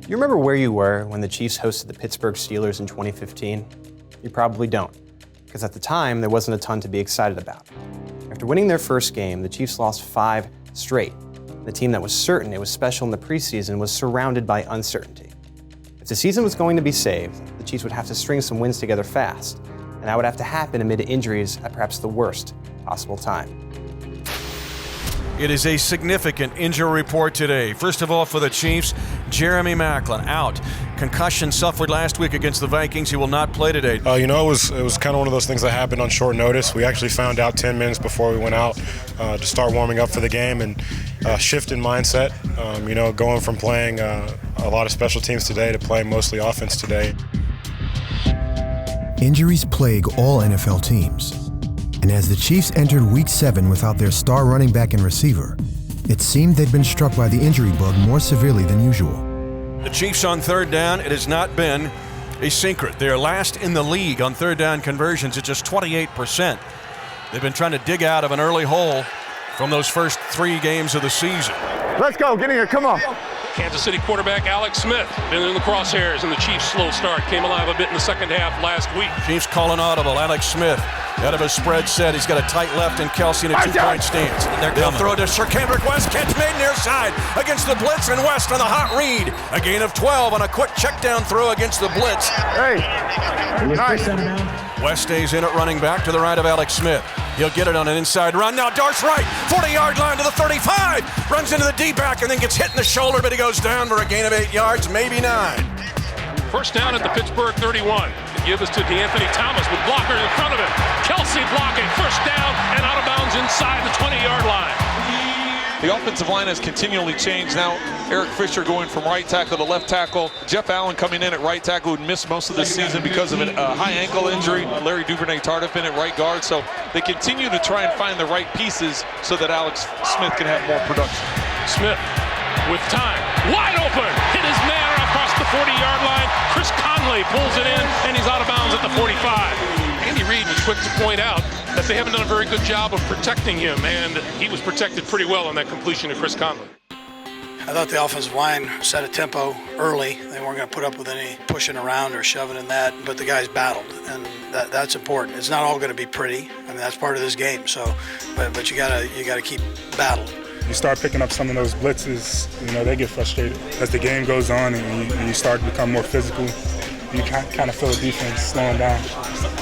You remember where you were when the Chiefs hosted the Pittsburgh Steelers in 2015? You probably don't, because at the time, there wasn't a ton to be excited about. After winning their first game, the Chiefs lost 5 straight. The team that was certain it was special in the preseason was surrounded by uncertainty. If the season was going to be saved, the Chiefs would have to string some wins together fast, and that would have to happen amid injuries at perhaps the worst possible time. It is a significant injury report today. First of all, for the Chiefs, Jeremy Maclin out. Concussion suffered last week against the Vikings. He will not play today. It was kind of one of those things that happened on short notice. We actually found out 10 minutes before we went out to start warming up for the game, and shift in mindset. Going from playing a lot of special teams today to playing mostly offense today. Injuries plague all NFL teams. And as the Chiefs entered Week 7 without their star running back and receiver, it seemed they'd been struck by the injury bug more severely than usual. The Chiefs on third down, it has not been a secret. They are last in the league on third down conversions at just 28%. They've been trying to dig out of an early hole from those first 3 games of the season. Let's go, get in here, come on. Kansas City quarterback Alex Smith been in the crosshairs, and the Chiefs' slow start came alive a bit in the second half last week. Chiefs calling audible. Alex Smith out of his spread set. He's got a tight left and Kelsey in a 2-point stance. They'll throw to Kendrick West. Catch made near side against the blitz, and West on the hot read. A gain of 12 on a quick check down throw against the blitz. Hey, nice. West stays in at running back to the right of Alex Smith. He'll get it on an inside run. Now darts right, 40-yard line to the 35. Runs into the D-back and then gets hit in the shoulder, but he goes down for a gain of 8 yards, maybe 9. First down at the Pittsburgh 31. The give is to DeAnthony Thomas with blocker in front of him. Kelsey blocking, first down and out of bounds inside the 20-yard line. The offensive line has continually changed. Now Eric Fisher going from right tackle to left tackle. Jeff Allen coming in at right tackle, who missed most of the season because of a high ankle injury. Larry Duvernay-Tardif in at right guard. So they continue to try and find the right pieces so that Alex Smith can have more production. Smith with time, wide open, hit his man across the 40-yard line. Chris Conley pulls it in, and he's out of bounds at the 45. Andy Reid was quick to point out that they haven't done a very good job of protecting him, and he was protected pretty well on that completion to Chris Conley. I thought the offensive line set a tempo early. They weren't going to put up with any pushing around or shoving in that, but the guys battled, and that's important. It's not all going to be pretty. I mean, that's part of this game. So, but you gotta keep battling. You start picking up some of those blitzes, they get frustrated. As the game goes on and you start to become more physical, you kind of feel the defense slowing down.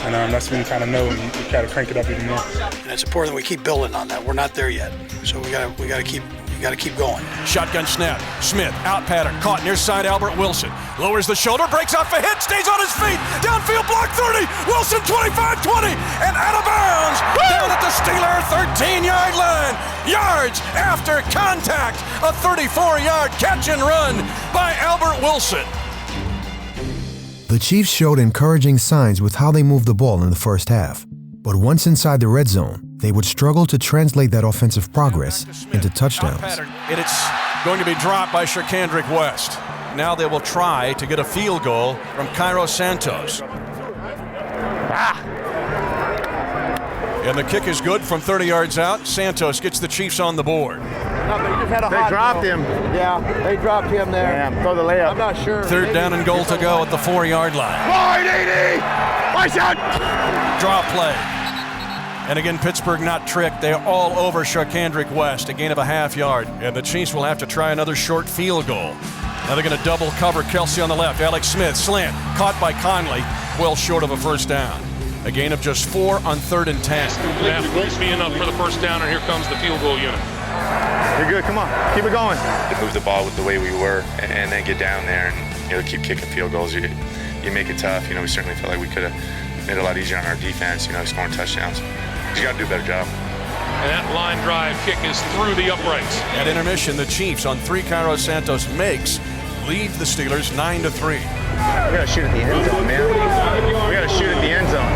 And that's when you kind of know and you kind of crank it up even more. And it's important that we keep building on that. We're not there yet. So we gotta keep going. Shotgun snap. Smith out pattern. Caught near side Albert Wilson. Lowers the shoulder, breaks off a hit, stays on his feet. Downfield block 30. Wilson 25-20 and out of bounds. Down at the Steeler 13-yard line. Yards after contact. A 34-yard catch and run by Albert Wilson. The Chiefs showed encouraging signs with how they moved the ball in the first half. But once inside the red zone, they would struggle to translate that offensive progress into touchdowns. It's going to be dropped by Kendrick West. Now they will try to get a field goal from Cairo Santos. And the kick is good from 30 yards out. Santos gets the Chiefs on the board. They dropped him. Yeah, they dropped him there. Damn, throw the layup. I'm not sure. Third down and goal to go at the 4-yard line. Forward, ED! Watch out! Draw play. And again, Pittsburgh not tricked. They're all over Kendrick West, a gain of a half-yard. And the Chiefs will have to try another short field goal. Now they're going to double cover Kelsey on the left. Alex Smith, slant, caught by Conley, well short of a first down. A gain of just 4 on 3rd and 10. That won't be enough for the first down, and here comes the field goal unit. You're good, come on, keep it going. To move the ball with the way we were and then get down there and keep kicking field goals. You make it tough. We certainly felt like we could have made it a lot easier on our defense, scoring touchdowns. You got to do a better job. And that line drive kick is through the uprights. At intermission, the Chiefs on 3 Cairo Santos makes lead the Steelers 9-3. We got to shoot at the end zone, man. We got to shoot at the end zone.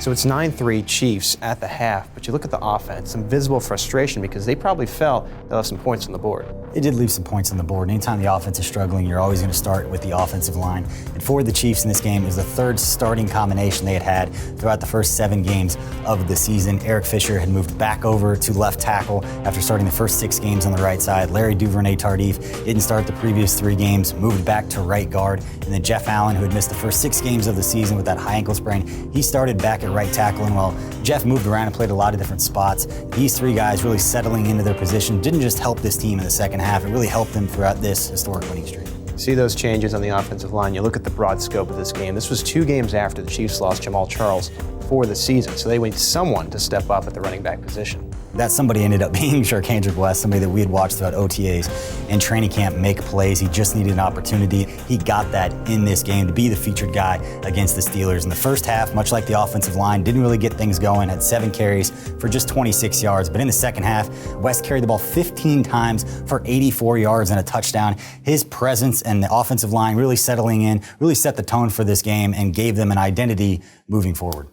So it's 9-3 Chiefs at the half, but you look at the offense, some visible frustration because they probably felt they left some points on the board. It did leave some points on the board. Anytime the offense is struggling, you're always going to start with the offensive line. And for the Chiefs in this game, it was the third starting combination they had throughout the first 7 games of the season. Eric Fisher had moved back over to left tackle after starting the first 6 games on the right side. Larry Duvernay-Tardif didn't start the previous 3 games, moved back to right guard. And then Jeff Allen, who had missed the first 6 games of the season with that high ankle sprain, he started back at right tackle. And while Jeff moved around and played a lot of different spots, these 3 guys really settling into their position didn't just help this team in the second half, it really helped them throughout this historic winning streak. See those changes on the offensive line. You look at the broad scope of this game. This was 2 games after the Chiefs lost Jamaal Charles for the season, so they need someone to step up at the running back position. That somebody ended up being Charkandrick West, somebody that we had watched throughout OTAs and training camp make plays. He just needed an opportunity. He got that in this game to be the featured guy against the Steelers. In the first half, much like the offensive line, didn't really get things going, had 7 carries for just 26 yards. But in the second half, West carried the ball 15 times for 84 yards and a touchdown. His presence and the offensive line really settling in, really set the tone for this game and gave them an identity moving forward.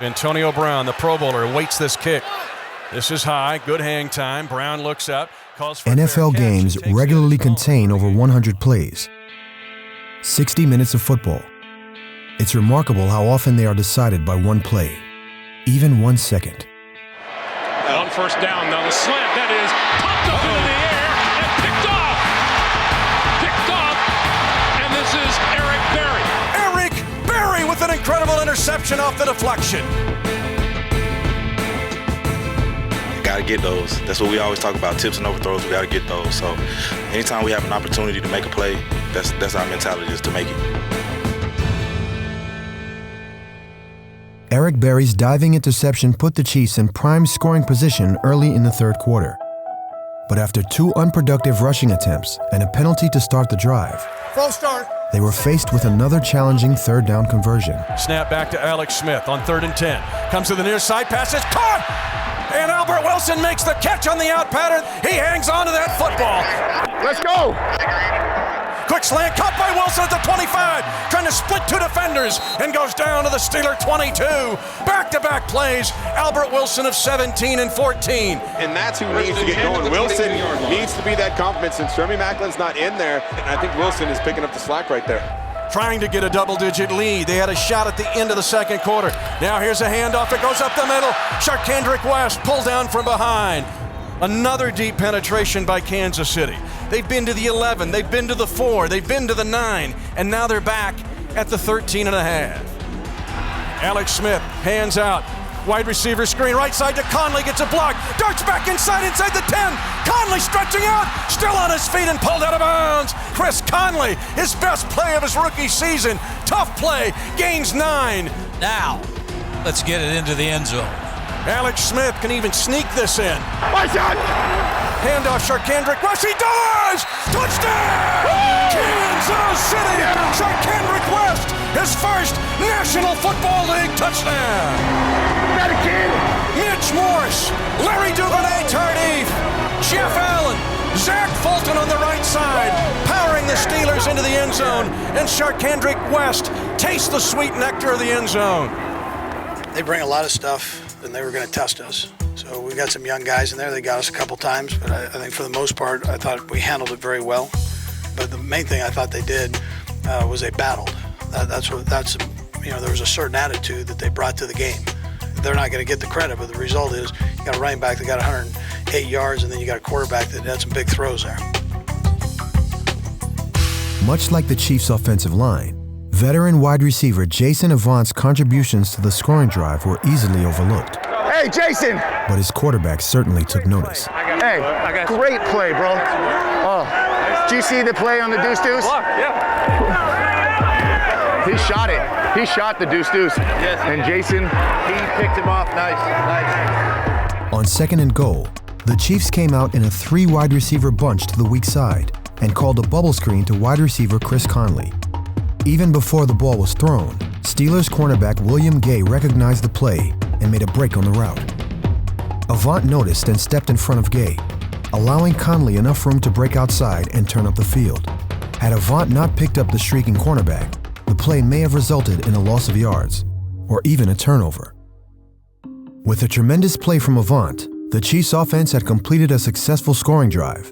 Antonio Brown, the Pro Bowler, waits this kick. This is high, good hang time. Brown looks up, calls for NFL games regularly contain over 100 plays. 60 minutes of football. It's remarkable how often they are decided by one play, even 1 second. And on first down, now the slant, that is popped up into the air and picked off. Picked off, and this is Eric Berry. Eric Berry with an incredible interception off the deflection. Got to get those. That's what we always talk about, tips and overthrows. We got to get those. So anytime we have an opportunity to make a play, that's our mentality, is to make it. Eric Berry's diving interception put the Chiefs in prime scoring position early in the third quarter. But after 2 unproductive rushing attempts and a penalty to start the drive, False start. they were faced with another challenging third down conversion. Snap back to Alex Smith on 3rd and 10. Comes to the near side, pass is caught! And Albert Wilson makes the catch on the out pattern. He hangs on to that football. Let's go. Quick slant, caught by Wilson at the 25, trying to split 2 defenders, and goes down to the Steeler 22. Back-to-back plays, Albert Wilson of 17 and 14. And that's who needs to get going. Wilson needs to be that compliment since Jeremy Maclin's not in there, and I think Wilson is picking up the slack right there. Trying to get a double-digit lead. They had a shot at the end of the second quarter. Now here's a handoff that goes up the middle. Charkandrick West pulled down from behind. Another deep penetration by Kansas City. They've been to the 11, they've been to the 4, they've been to the 9, and now they're back at the 13 and a half. Alex Smith hands out. Wide receiver screen, right side to Conley, gets a block, darts back inside the 10. Conley stretching out, still on his feet and pulled out of bounds. Chris Conley, his best play of his rookie season. Tough play, gains 9. Now, let's get it into the end zone. Alex Smith can even sneak this in. Watch out! Handoff, Charkandrick West, he does! Touchdown! Kansas City! Charkandrick West, his first National Football League touchdown! That a kid! Mitch Morse, Larry Duvernay-Tardif, Jeff Allen, Zach Fulton on the right side, powering the Steelers into the end zone, and Charkandrick West tastes the sweet nectar of the end zone. They bring a lot of stuff, and they were going to test us. So we got some young guys in there. They got us a couple times, but I think for the most part, I thought we handled it very well. But the main thing I thought they did was they battled. There was a certain attitude that they brought to the game. They're not going to get the credit, but the result is you got a running back that got 108 yards, and then you got a quarterback that had some big throws there. Much like the Chiefs' offensive line, veteran wide receiver Jason Avant's contributions to the scoring drive were easily overlooked. Hey, Jason! But his quarterback certainly took notice. Hey, great play, bro. Oh, did you see the play on the deuce-deuce? Yeah. He shot it. He shot the deuce-deuce. Yes. And Jason, he picked him off. Nice. On 2nd and goal, the Chiefs came out in a 3 wide receiver bunch to the weak side and called a bubble screen to wide receiver Chris Conley. Even before the ball was thrown, Steelers cornerback William Gay recognized the play and made a break on the route. Avant noticed and stepped in front of Gay, allowing Conley enough room to break outside and turn up the field. Had Avant not picked up the shrieking cornerback, the play may have resulted in a loss of yards, or even a turnover. With a tremendous play from Avant, the Chiefs' offense had completed a successful scoring drive.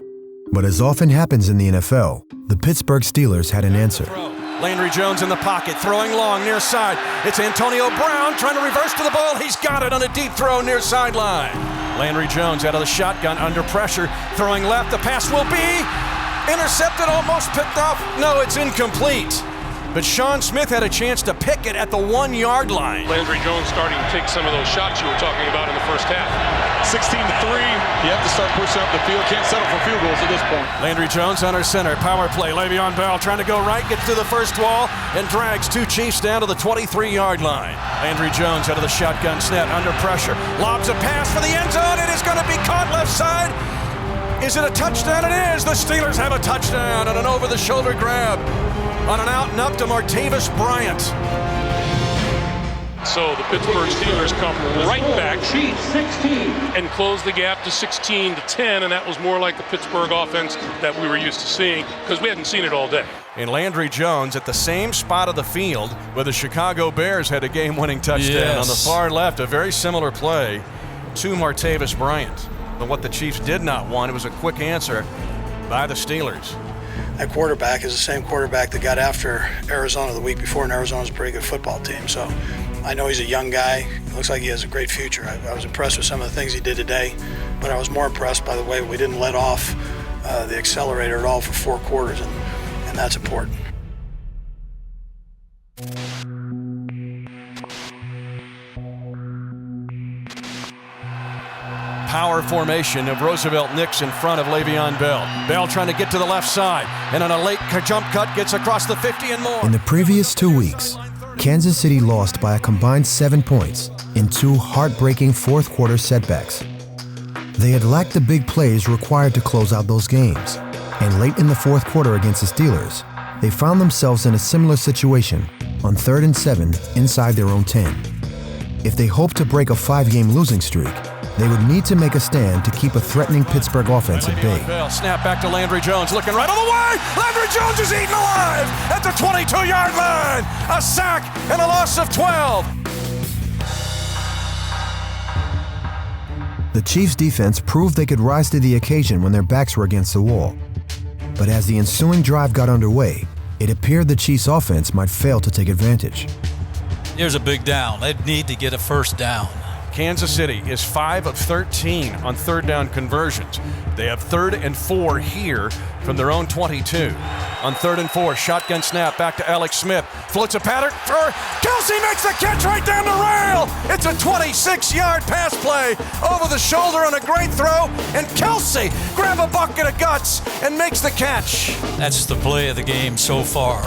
But as often happens in the NFL, the Pittsburgh Steelers had an answer. Landry Jones in the pocket, throwing long near side. It's Antonio Brown trying to reverse to the ball. He's got it on a deep throw near sideline. Landry Jones out of the shotgun under pressure, throwing left. The pass will be intercepted, almost picked off. No, it's incomplete. But Sean Smith had a chance to pick it at the 1-yard line. Landry Jones starting to take some of those shots you were talking about in the first half. 16-3. You have to start pushing up the field. Can't settle for field goals at this point. Landry Jones under center. Power play. Le'Veon Bell trying to go right, gets to the first wall, and drags 2 Chiefs down to the 23-yard line. Landry Jones out of the shotgun snap under pressure. Lobs a pass for the end zone. It is going to be caught left side. Is it a touchdown? It is. The Steelers have a touchdown on an over-the-shoulder grab on an out and up to Martavis Bryant. So the Pittsburgh Steelers come right back and close the gap to 16-10, and that was more like the Pittsburgh offense that we were used to seeing because we hadn't seen it all day. And Landry Jones at the same spot of the field where the Chicago Bears had a game-winning touchdown on the far left, a very similar play to Martavis Bryant. But what the Chiefs did not want, it was a quick answer by the Steelers. That quarterback is the same quarterback that got after Arizona the week before, and Arizona's a pretty good football team. So I know he's a young guy. He looks like he has a great future. I was impressed with some of the things he did today, but I was more impressed by the way we didn't let off the accelerator at all for 4 quarters, and that's important. Power formation of Roosevelt Nix in front of Le'Veon Bell. Bell trying to get to the left side, and on a late jump cut gets across the 50 and more. In the previous 2 weeks, Kansas City lost by a combined 7 points in 2 heartbreaking fourth-quarter setbacks. They had lacked the big plays required to close out those games, and late in the fourth quarter against the Steelers, they found themselves in a similar situation on 3rd and 7 inside their own 10. If they hoped to break a 5-game losing streak, they would need to make a stand to keep a threatening Pittsburgh offense at bay. Bell, snap back to Landry Jones, looking right on the way. Landry Jones is eaten alive at the 22-yard line. A sack and a loss of 12. The Chiefs' defense proved they could rise to the occasion when their backs were against the wall. But as the ensuing drive got underway, it appeared the Chiefs' offense might fail to take advantage. Here's a big down. They need to get a first down. Kansas City is 5 of 13 on 3rd down conversions. They have 3rd and 4 here from their own 22. On 3rd and 4, shotgun snap back to Alex Smith. Floats a pattern for Kelsey, makes the catch right down the rail. It's a 26-yard pass play over the shoulder on a great throw, and Kelsey grab a bucket of guts and makes the catch. That's the play of the game so far.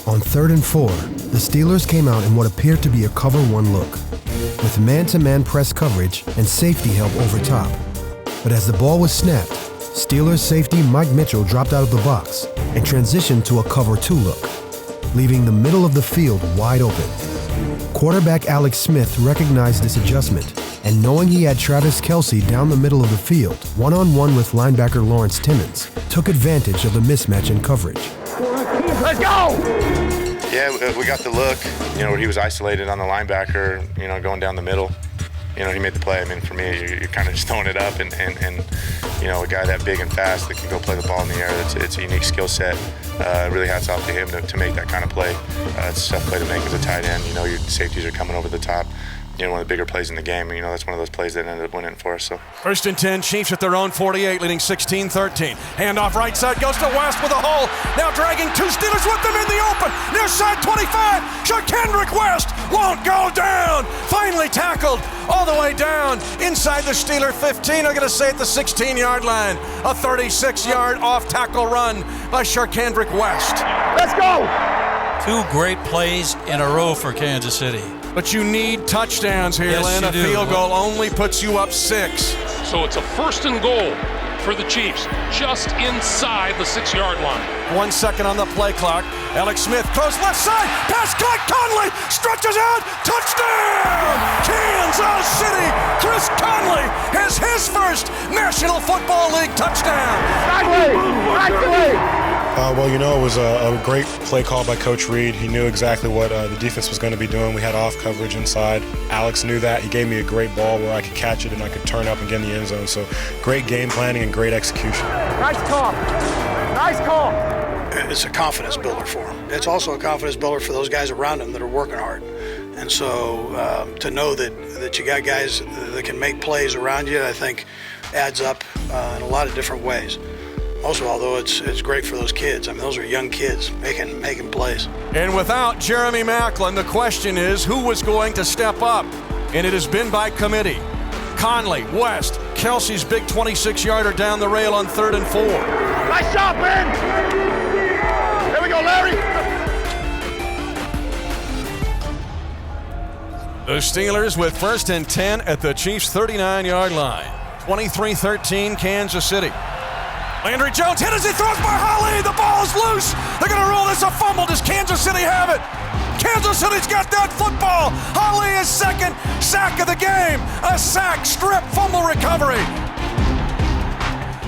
On 3rd and 4, the Steelers came out in what appeared to be a cover 1 look, with man-to-man press coverage and safety help over top. But as the ball was snapped, Steelers safety Mike Mitchell dropped out of the box and transitioned to a cover 2 look, leaving the middle of the field wide open. Quarterback Alex Smith recognized this adjustment, and knowing he had Travis Kelsey down the middle of the field, one-on-one with linebacker Lawrence Timmons, took advantage of the mismatch in coverage. Let's go! Yeah, we got the look, where he was isolated on the linebacker, going down the middle. He made the play. I mean, for me, you're kind of just throwing it up, and a guy that big and fast that can go play the ball in the air, it's a unique skill set. Really hats off to him to make that kind of play. It's a tough play to make as a tight end. Your safeties are coming over the top. One of the bigger plays in the game. That's one of those plays that ended up winning for us. So 1st and 10, Chiefs at their own 48, leading 16-13. Handoff right side, goes to West with a hole. Now dragging 2 Steelers with them in the open. Near side 25, Sharkendrick West won't go down. Finally tackled all the way down inside the Steeler 15. I'm going to say at the 16-yard line. A 36-yard off-tackle run by Sharkendrick West. Let's go! 2 great plays in a row for Kansas City. But you need touchdowns here, Len. A field goal only puts you up 6. So it's a 1st and goal for the Chiefs, just inside the 6-yard line. 1 second on the play clock. Alex Smith throws left side. Pass caught. Conley stretches out. Touchdown! Kansas City. Chris Conley has his first National Football League touchdown. Well, it was a great play call by Coach Reed. He knew exactly what the defense was going to be doing. We had off coverage inside. Alex knew that. He gave me a great ball where I could catch it and I could turn up and get in the end zone. So great game planning and great execution. Nice call. Nice call. It's a confidence builder for him. It's also a confidence builder for those guys around him that are working hard. And so to know that you got guys that can make plays around you, I think adds up in a lot of different ways. Most of all, though, it's great for those kids. I mean, those are young kids making plays. And without Jeremy Maclin, the question is who was going to step up? And it has been by committee. Conley, West, Kelsey's big 26-yarder down the rail on 3rd and 4. Nice shot, Ben! There we go, Larry! The Steelers with 1st and 10 at the Chiefs' 39-yard line. 23-13 Kansas City. Landry Jones hit as he throws by Holly. The ball is loose. They're going to roll this a fumble. Does Kansas City have it? Kansas City's got that football. Holly is second sack of the game. A sack, strip, fumble recovery.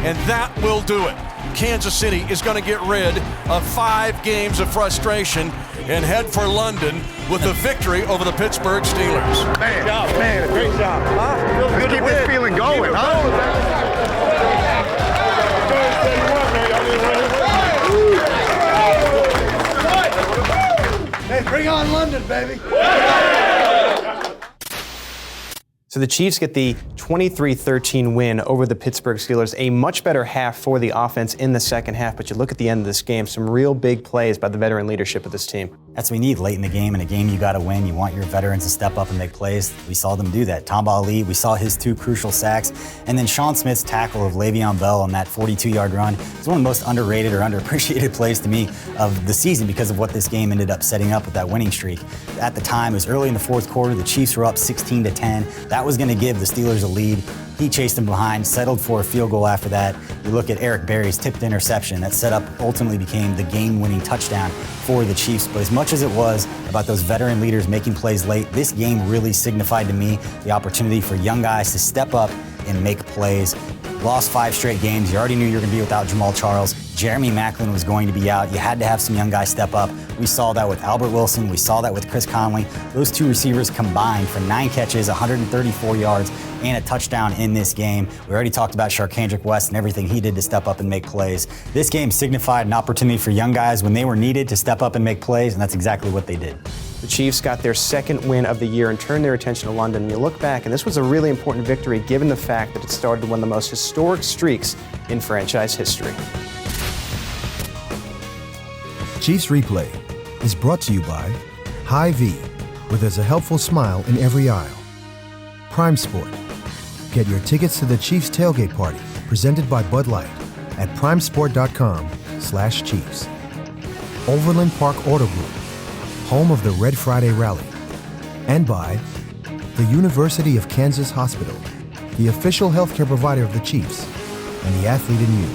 And that will do it. Kansas City is going to get rid of 5 games of frustration and head for London with a victory over the Pittsburgh Steelers. Man, great job. Let's keep this feeling going, Hey, bring on London, baby. So the Chiefs get the 23-13 win over the Pittsburgh Steelers. A much better half for the offense in the second half, but you look at the end of this game, some real big plays by the veteran leadership of this team. That's what we need late in the game. In a game you got to win. You want your veterans to step up and make plays. We saw them do that. Tamba Ali, we saw his 2 crucial sacks. And then Sean Smith's tackle of Le'Veon Bell on that 42-yard run. It's one of the most underrated or underappreciated plays to me of the season because of what this game ended up setting up with that winning streak. At the time, it was early in the 4th quarter. The Chiefs were up 16-10. That was going to give the Steelers a lead. He chased him behind, settled for a field goal after that. You look at Eric Berry's tipped interception that set up ultimately became the game-winning touchdown for the Chiefs. But as much as it was about those veteran leaders making plays late, this game really signified to me the opportunity for young guys to step up and make plays. Lost 5 straight games. You already knew you were going to be without Jamaal Charles. Jeremy Maclin was going to be out. You had to have some young guys step up. We saw that with Albert Wilson. We saw that with Chris Conley. Those 2 receivers combined for 9 catches, 134 yards, and a touchdown in this game. We already talked about Sharkandrick West and everything he did to step up and make plays. This game signified an opportunity for young guys when they were needed to step up and make plays, and that's exactly what they did. The Chiefs got their 2nd win of the year and turned their attention to London. And you look back, and this was a really important victory given the fact that it started one of the most historic streaks in franchise history. Chiefs Replay is brought to you by Hy-Vee, where there's a helpful smile in every aisle. Prime Sport. Get your tickets to the Chiefs tailgate party presented by Bud Light at primesport.com/Chiefs. Overland Park Auto Group, home of the Red Friday Rally. And by the University of Kansas Hospital, the official healthcare provider of the Chiefs, and the athlete in you.